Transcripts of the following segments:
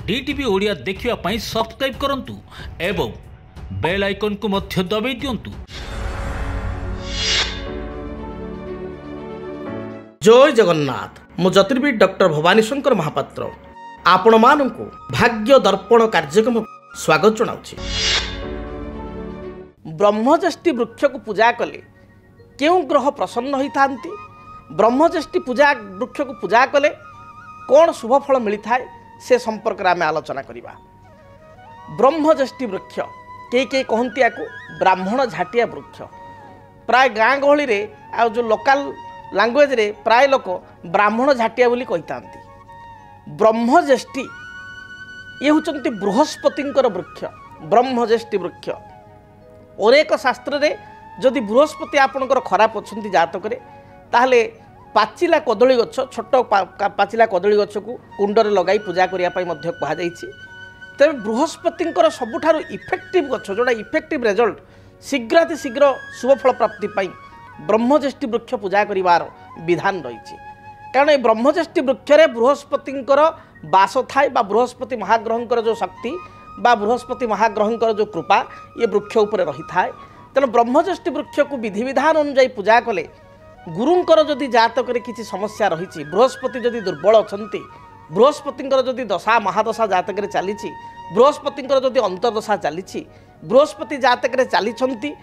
DTV Odia देखिवा पाई subscribe करंतु एवं bell icon को मध्य दबाई दियंतु। जय जगन्नाथ। मु ज्योतिर्विद डॉक्टर भवानी शंकर महापात्र आपण मानकु भाग्य दर्पण कार्यक्रम स्वागत जनाउछि। ब्रह्मज्येष्ठी वृक्ष को पूजा कले केउ ग्रह प्रसन्न होइथांती, ब्रह्मज्येष्ठी पूजा वृक्ष को पूजा कले कौन शुभ फल मिलता है से संपर्क में आम आलोचना करवा। ब्रह्मज्येष्ठी वृक्ष कई कहती या ब्राह्मण झाटिया वृक्ष प्राय गाँ गहली रे आ जो लोकल लैंग्वेज रे प्राय लोक ब्राह्मण झाटिया बोली कही। ब्रह्मज्येष्ठी ये होचंती बृहस्पतिंकर वृक्ष। ब्रह्मज्येष्ठी वृक्ष अनेक शास्त्र रे जदि बृहस्पति आपणकर खराब अच्छा जातक ताहले पाचिला कदली गछ छोट पाचिला कदली गछ को कुंडरे लगाई पूजा करने कहुई। तेज बृहस्पतिंकर सबुठारु इफेक्टिव गछ जोड़ा इफेक्टिव रिजल्ट शीघ्राति शीघ्र शुभफल प्राप्ति पाई ब्रह्मज्येष्ठी वृक्ष पूजा करिवार विधान रही। कारण ये ब्रह्मज्येष्ठी वृक्ष रे बृहस्पतिंकर बास थाए बा बृहस्पति महाग्रहंकर जो शक्ति बा बृहस्पति महाग्रहंकर जो कृपा ये वृक्ष उपर रही थाए। तेणु ब्रह्मज्येष्ठी वृक्ष को विधि विधान अनुଯାयी पूजा कले गुरुंकर जदि जातक किसी समस्या रही, बृहस्पति जदि दुर्बल अछंती, बृहस्पतिंकर जदि दशा महादशा जातक चली, बृहस्पतिंकर जदि अंतर्दशा चली, बृहस्पति जातक चली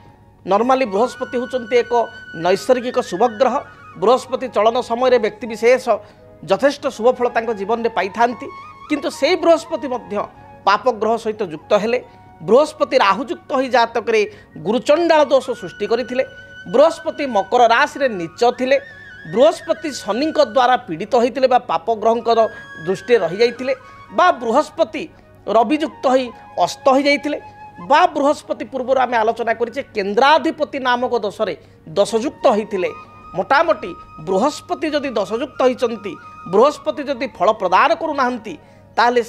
नॉर्मली बृहस्पति होचंती एक नैसर्गिक शुभग्रह। बृहस्पति चलन समय व्यक्ति विशेष यथेष्ट शुभफल तांको जीवन में पाई थांती, किंतु से बृहस्पति मध्य पाप ग्रह सहित युक्त हेले। बृहस्पति राहुयुक्त हो जातक गुरुचंडाल दोष सृष्टि करथिले। बृहस्पति मकर राशि रे नीच थिले। बृहस्पति शनि द्वारा पीड़ित होते बा पाप ग्रहंकर दृष्टि रही जाइतिले, बा बृहस्पति रवियुक्त हो अस्त हो जाइतिले, बा बृहस्पति पूर्व आम आलोचना करिचे केन्द्राधिपति नामक दोषरे दोषयुक्त होइतिले। मोटामोटी बृहस्पति जदि दोषयुक्त होइचंती, बृहस्पति जदि फल प्रदान करूनाहांती, ताले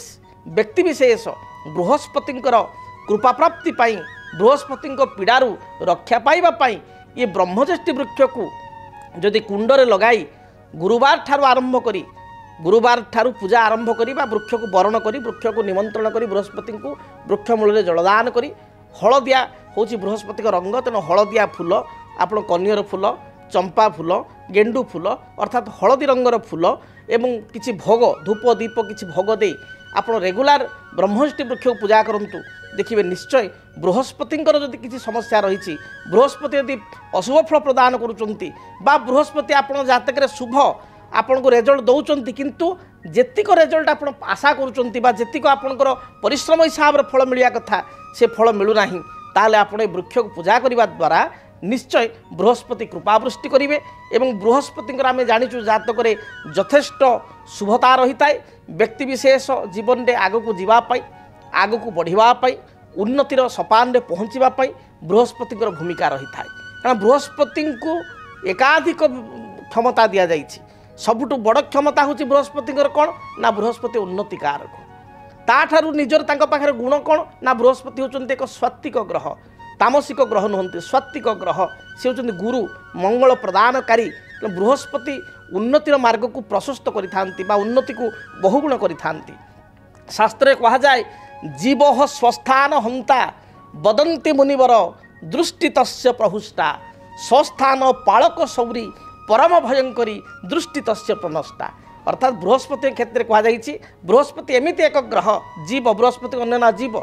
व्यक्ति विशेष बृहस्पतिंकर कृपा प्राप्ति पाई बृहस्पति पीड़ारू रक्षा पाइबा पाई ये ब्रह्मज्येष्ठी वृक्ष को जदि कुंडरे लगाई गुरुवार ठारू आरंभ करी गुरुवार ठारू पूजा आरंभ करी वृक्ष को वरण करी वृक्ष को निमंत्रण करी बृहस्पति को वृक्ष मूल जलदान करी। हलदिया हूँ बृहस्पति रंग, तेणु हलदिया फूल आपण कनियर फूल, चंपा फूल, गेंडू फूल अर्थात हलदी रंगर फूल एवं किछि भोग धूप दीप किछि भोग दे आपण रेगुलार ब्रह्मज्येष्ठी वृक्ष को पूजा करंतु। देखिए निश्चय बृहस्पतिंकर जदि किसी समस्या रही, बृहस्पति यदि अशुभ फल प्रदान करुचंती बा बृहस्पति आपण जातक शुभ आपण को रेजल्ट दौरान किंतु जेतिक रेजल्ट आपण आशा करुचंती बा जेतिक आपणकर परिश्रम हिसाब रे फल मिलिया कथा से फल मिलूना, ताहले आपण ए वृक्ष को पूजा करने द्वारा निश्चय बृहस्पति कृपावृष्टि करेंगे। एवं बृहस्पति आम जाचु जातक यथेष्ट शुभता रही है। व्यक्ति विशेष जीवन में आगक जावाई आगक बढ़ापी उन्नतिर सोपान में पहुँचापी बृहस्पति भूमिका रही है। कारण बृहस्पति को एकाधिक क्षमता दि जाए। सबुठ बड़ क्षमता हूँ बृहस्पति कौन ना बृहस्पति उन्नति कारक। ताठारु निजर तांको पाखरे गुण कौन ना बृहस्पति होचंती एक स्वात्विक ग्रह, तामसिक ग्रह नुहंती, स्वात्विक ग्रह से होचंती गुरु मंगल प्रदानकारी। बृहस्पति उन्नतिर मार्ग को प्रशस्त करिथांती बा उन्नति को बहुगुण करिथांती। शास्त्रे कहा जाए जीव स्वस्थान हंता वदंती मुनिवर दृष्टि तस्य प्रहुष्टा स्वस्थान पालक सौरी परम भयंकरी दृष्टि तस्य प्रनष्टा। अर्थात बृहस्पति क्षेत्र में कहुई बृहस्पति एमती एक ग्रह जीव बृहस्पति अन्य ना जीव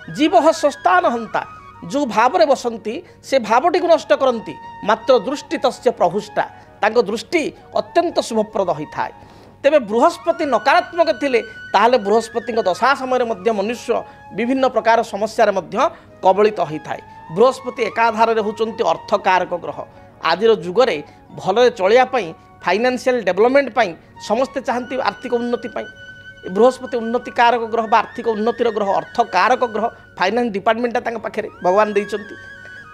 जीव स्वस्थान हंता जो भाव में बसंती से भावटी को नष्ट करती मात्र दृष्टि तस्य प्रहुष्टा तांको दृष्टि अत्यंत शुभप्रद होता है। तेबे बृहस्पति नकारात्मक थिले ताहले बृहस्पति दशा समय मध्य मनुष्य विभिन्न प्रकार समस्या कबलित होता है। बृहस्पति एकाधार होचंती अर्थकारक ग्रह। आज जुगरे भलरे चलिया पई फाइनेंशियल डेवलपमेंट पई समस्ते चाहती आर्थिक उन्नति पई। बृहस्पति उन्नति कारक ग्रह बा आर्थिक उन्नतिर ग्रह अर्थकारक ग्रह फाइनान्स डिपार्टमेंटा तांका पाखरे भगवान देइचंती।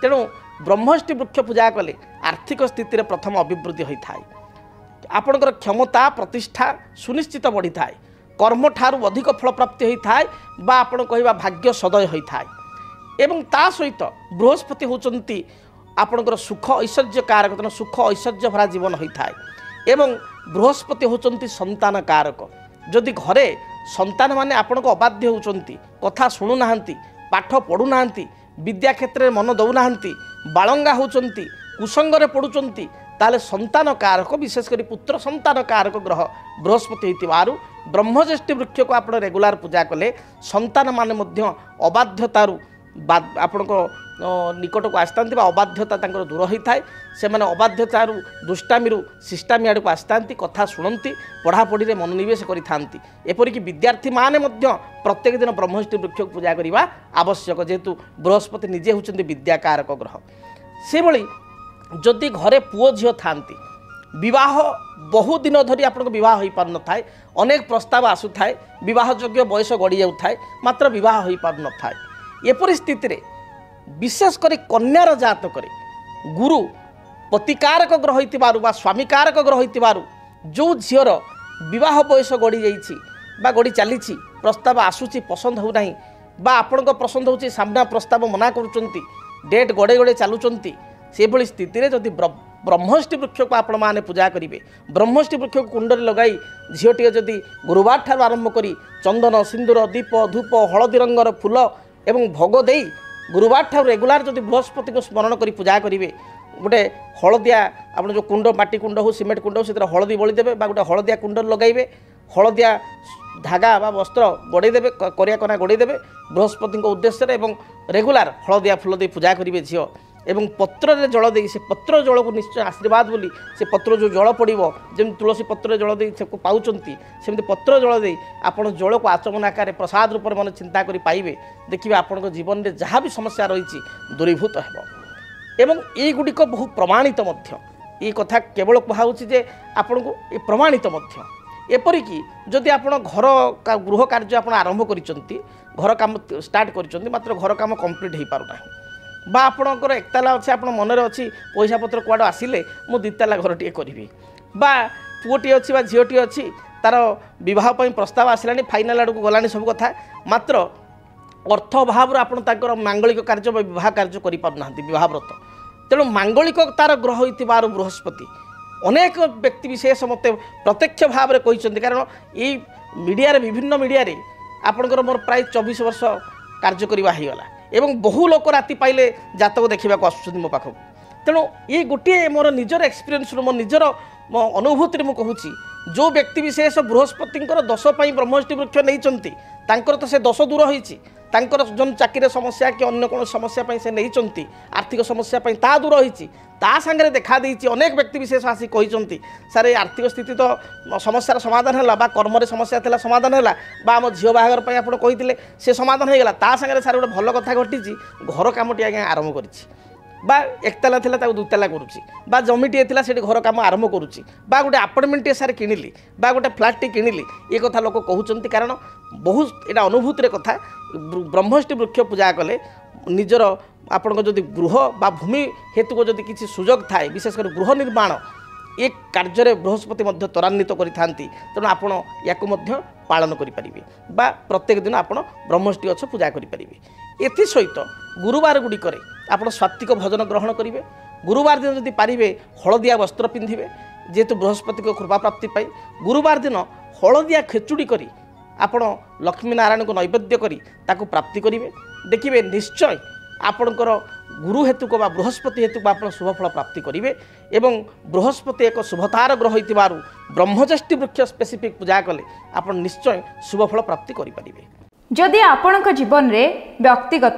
तेणु ब्रह्मज्येष्ठी वृक्ष पूजा कले आर्थिक स्थिति प्रथम अभिवृद्धि होता है। आपणकर क्षमता प्रतिष्ठा सुनिश्चित बढ़ी थाए, कर्म ठारू अधिक फल प्राप्ति होता है बा आपण कहवा भाग्य सदय होता है। एवं ता सहित बृहस्पति होचंती आपणकर सुख ऐश्वर्य कारक, तेणु सुख ऐश्वर्य भरा जीवन होता है। एवं बृहस्पति होचंती संतान कारक। जदि घरे संतान माने आपण को अबाध्य होउचंती कथा शुणु नाहंती पाठ पढ़ु नाहंती विद्या क्षेत्र में मन दौ नाहंती बालंगा होउचंती कुसंगरे पढ़ुचंती ताले संतान कारक विशेषकर पुत्र संतान कारक ग्रह बृहस्पति होइतिबारु ब्रह्मज्येष्ठी वृक्ष को आप रेगुलार पूजा कले संतान माने मध्य अबाध्यतारु आपण निकट को आसता अबाध्यता दूर होता है से मैंने अबाध्यतारु दुष्टामी शिष्टामी आड़ को आसता कथा शुणती पढ़ापढ़ी में मनोनिवेश करते एपरिक विद्यार्थी माने प्रत्येक दिन ब्रह्मज्येष्ठी वृक्ष को पूजा करने आवश्यक जेहेतु बृहस्पति निजे होती विद्याकारक ग्रह से भली जदि घरे पुओ झील था विवाह बहु दिन धरी आपन विवाह हो पार न थाए अनेक प्रस्ताव आसु थाए विवाह योग्य बयस गड़ी जाऊ थाए मात्र विवाह हो पार न थाए ये परिस्थिति रे विशेषकर कन्यार जातक गुरु पतिकारक ग्रह होइतिबारु बा स्वामीकारक ग्रह होइतिबारु जो झीर विवाह बयस गड़ी जाइछि बा गड़ी चली प्रस्ताव आसुची पसंद हो नहीं बा आपण पसंद होची सामना प्रस्ताव मना करुचंती डेट गड़े गड़े चलुचंती से भली स्थिति रे जदि ब्रह्मज्येष्ठी वृक्ष को आपण माने पूजा करेंगे ब्रह्मज्येष्ठी वृक्ष को कुंडरे लगाई झीटी जदि गुरुवार ठार आरंभ करी चंदन सिंदूर दीप धूप हलदी रंगर फूल एवं भोग दे गुरुवार ठार रेगुलार जदि बृहस्पति को स्मरण करी पूजा करेंगे गोटे हलदिया आप जो कुंड माटी कुंड हो सीमेंट कुंड हो से हलदी बड़ी देवे गोटे हलदिया कुंड लगाइबे हलदिया धागा बा वस्त्र गड़े देवे करिया कना गड़े देवे बृहस्पति उद्देश्य एवं रेगुलार हलदिया फूल दे पूजा करेंगे झील एवं पत्र रे जल दे से पत्र जल को निश्चय आशीर्वाद बोली से पत्र जो जल पड़ो जमी तुलसी पत्र जल दे पाउचंती सेमती पत्र जल दे आपण जल को आचमन आकार प्रसाद रूप में मन चिंता करी पाइबे देखिए आपण जीवन में जहाँ भी समस्या रही दूरीभूत हो एवं ये गुड़िक बहु प्रमाणित ये कथा केवल कहुच्छी जे आपण को ये प्रमाणित एपरिक जदि आप घर गृह कार्य आप आरंभ कर घर काम स्टार्ट कर मात्र घर काम कंप्लीट हो पारना बा आपणकर एकताला अच्छे आप मनरे अच्छी पैसा पत्र कुआड़ आसिले मु दिताला घर टे करी बा पुओटी अच्छी बा झीटी अच्छी तार बहुत प्रस्ताव आसला फाइनाल आड़ को गलानी सब कथा मात्र अर्थ अभाव आप मांगलिक कार्य विवाह कार्य कर व्रत तेणु मांगलिक तार ग्रह होइतिबार बृहस्पति अनेक व्यक्ति विशेष मत प्रत्यक्ष भाव में कहते कारण ये मीडिया विभिन्न मीडिया आपणकर मोर प्राय 24 वर्ष कार्य करवा होगला एवं बहु लोक राति पाइले जातक देखा आसुँच मो पाखक तेणु ये गोटे मोर निजर एक्सपीरियंस मो निजर अनुभूति मुझे कहूँ जो व्यक्ति विशेष बृहस्पति दश ब्रह्मज्येष्ठी वृक्ष नहीं तो से दश दूर होती जो चाकरी समस्या कि अन्य कौन समस्या से नहीं आर्थिक समस्या ता दूर होती सांगे देखा देती अनेक व्यक्ति विशेष आसी कहते सारे आर्थिक स्थिति तो समस्यार समाधान है कर्म समस्या था समाधान है आम झील बाहागर आप कहते से समाधान होगा सांगे सारे गोटे भल कथा घटी घर कमटी आज्ञा आरंभ कर एकताला थिला ताको दुताला करुच्ची जमीटे थिला सेठी घर काम आरंभ करुच्ची गोटे आपार्टमेंट सारे किणिली गोटे फ्लाटे किणिली ये कथा लोक कहते कारण बहुत यहाँ अनुभूतिर कथा ब्रह्मज्येष्ठी वृक्ष पूजा कले निजर आपण जदि गृह बा भूमि हेतु को जदि किसी सुजोग थाए विशेषकर गृह निर्माण ये कार्य बृहस्पति त्वरान्वित करिथांती तेणु आपण याकु मध्य पालन करेंगे बा प्रत्येक दिन आप ब्रह्मज्येष्ठी गछ पूजा करेंगे एथि सहित गुरुवार गुड़िक आप सात्विक भोजन ग्रहण करेंगे गुरुवार दिन जदि पारिबे हलदिया वस्त्र पिंधिबे जेहेतु बृहस्पति को कृपा प्राप्ति पाई गुरुवार दिन हलदिया खेचुड़ी करी आपण लक्ष्मी नारायण को नैवेद्य करी ताकू प्राप्ति करेंगे देखिए निश्चय आपणकर गुरु हेतु को बृहस्पति हेतु को आप शुभफल प्राप्ति करेंगे एवं बृहस्पति एक शुभतार ग्रह होइतिबारु ब्रह्मज्येष्ठी वृक्ष स्पेसिफिक पूजा कले आप निश्चय शुभफल प्राप्ति करेंगे। जदि आपणक जीवन में व्यक्तिगत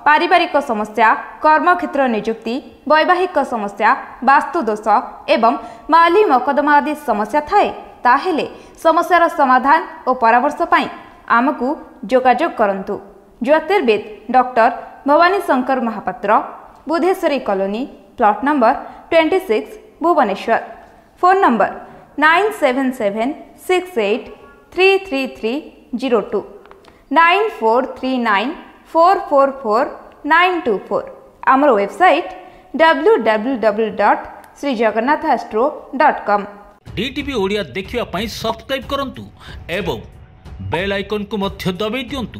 पारिवारिक समस्या कर्मक्षेत्र नियुक्ति वैवाहिक समस्या वास्तुदोष एवं माली मकदमा आदि समस्या थाए ताहेले समस्यार समाधान और परामर्श पाई आमको जोगाजोग करंतु। ज्योतिर्विद doctor Bhabani Shankar Mahapatra Budheswari colony plot number 26 Bhubaneswar phone number 9776833302 9439444924 आमर वेबसाइट www.srijagannathastro.com डीटीवी ओडिया देखिवा पई सब्सक्राइब करंतु एवं बेल आइकन को मध्य दबाई दियंतु।